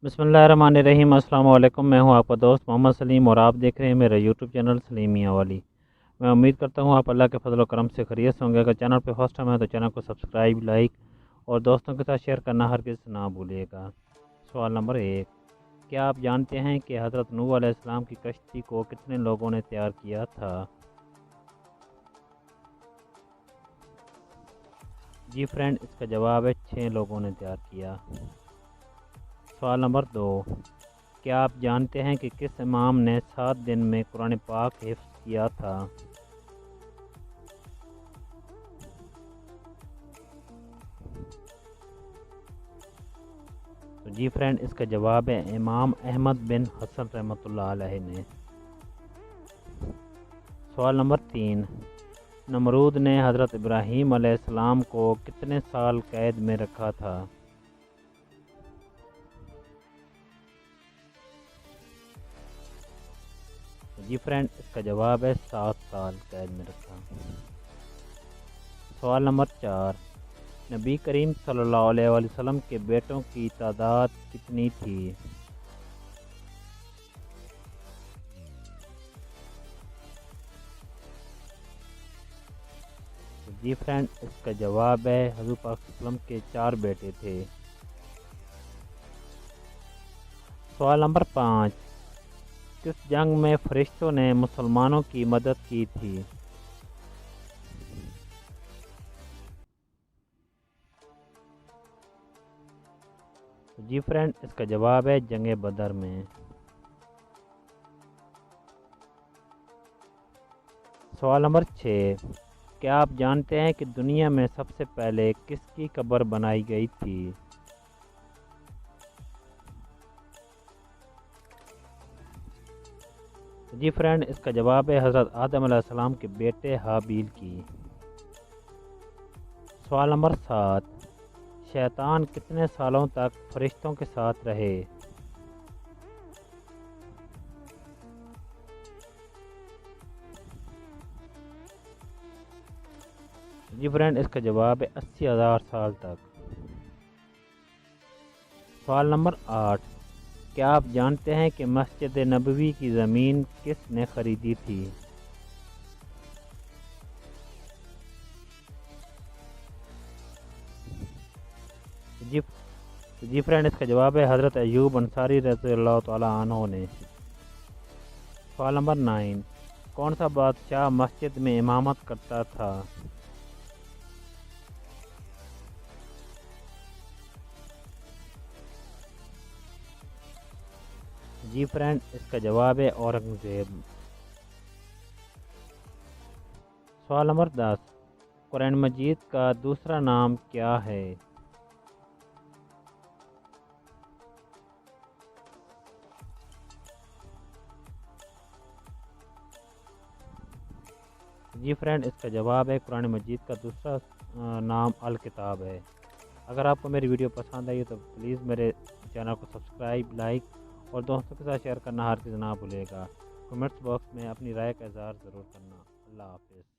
بسم اللہ الرحمن الرحیم۔ السلام علیکم، میں ہوں آپ کا دوست محمد سلیم اور آپ دیکھ رہے ہیں میرا یوٹیوب چینل سلیم میاں والی۔ میں امید کرتا ہوں آپ اللہ کے فضل و کرم سے خیریت سے ہوں گے۔ اگر چینل پہ فرسٹ ٹائم ہے تو چینل کو سبسکرائب، لائک اور دوستوں کے ساتھ شیئر کرنا ہرگز نہ بھولیے گا۔ سوال نمبر 1، کیا آپ جانتے ہیں کہ حضرت نوح علیہ السلام کی کشتی کو کتنے لوگوں نے تیار کیا تھا؟ جی فرینڈ، اس کا جواب ہے 6 لوگوں نے تیار کیا۔ سوال نمبر 2، کیا آپ جانتے ہیں کہ کس امام نے 7 دن میں قرآن پاک حفظ کیا تھا؟ تو جی فرینڈ، اس کا جواب ہے امام احمد بن حسن رحمۃ اللہ علیہ نے۔ سوال نمبر 3، نمرود نے حضرت ابراہیم علیہ السلام کو کتنے سال قید میں رکھا تھا؟ جی فرینڈ، اس کا جواب ہے 7 سال قید میں رکھا۔ سوال نمبر 4، نبی کریم صلی اللہ علیہ وآلہ وسلم کے بیٹوں کی تعداد کتنی تھی؟ جی فرینڈ، اس کا جواب ہے حضور پاک صلی اللہ علیہ وسلم کے 4 بیٹے تھے۔ سوال نمبر 5، کس جنگ میں فرشتوں نے مسلمانوں کی مدد کی تھی؟ جی فرینڈ، اس کا جواب ہے جنگ بدر میں۔ سوال نمبر 6، کیا آپ جانتے ہیں کہ دنیا میں سب سے پہلے کس کی قبر بنائی گئی تھی؟ جی فرینڈ، اس کا جواب ہے حضرت آدم علیہ السلام کے بیٹے حابیل کی۔ سوال نمبر 7، شیطان کتنے سالوں تک فرشتوں کے ساتھ رہے؟ جی فرینڈ، اس کا جواب ہے 80,000 سال تک۔ سوال نمبر 8، کیا آپ جانتے ہیں کہ مسجد نبوی کی زمین کس نے خریدی تھی؟ جی فرینڈ، اس کا جواب ہے حضرت ایوب انصاری رضی اللہ تعالی عنہ نے۔ سوال نمبر 9، کون سا بادشاہ مسجد میں امامت کرتا تھا؟ جی فرینڈ، اس کا جواب ہے اورنگزیب۔ سوال نمبر 10، قرآن مجید کا دوسرا نام کیا ہے؟ جی فرینڈ، اس کا جواب ہے قرآن مجید کا دوسرا نام الکتاب ہے۔ اگر آپ کو میری ویڈیو پسند آئی تو پلیز میرے چینل کو سبسکرائب، لائک اور دوستوں کے ساتھ شیئر کرنا ہرگز نہ بھولے گا۔ کمنٹس باکس میں اپنی رائے کا اظہار ضرور کرنا۔ اللہ حافظ۔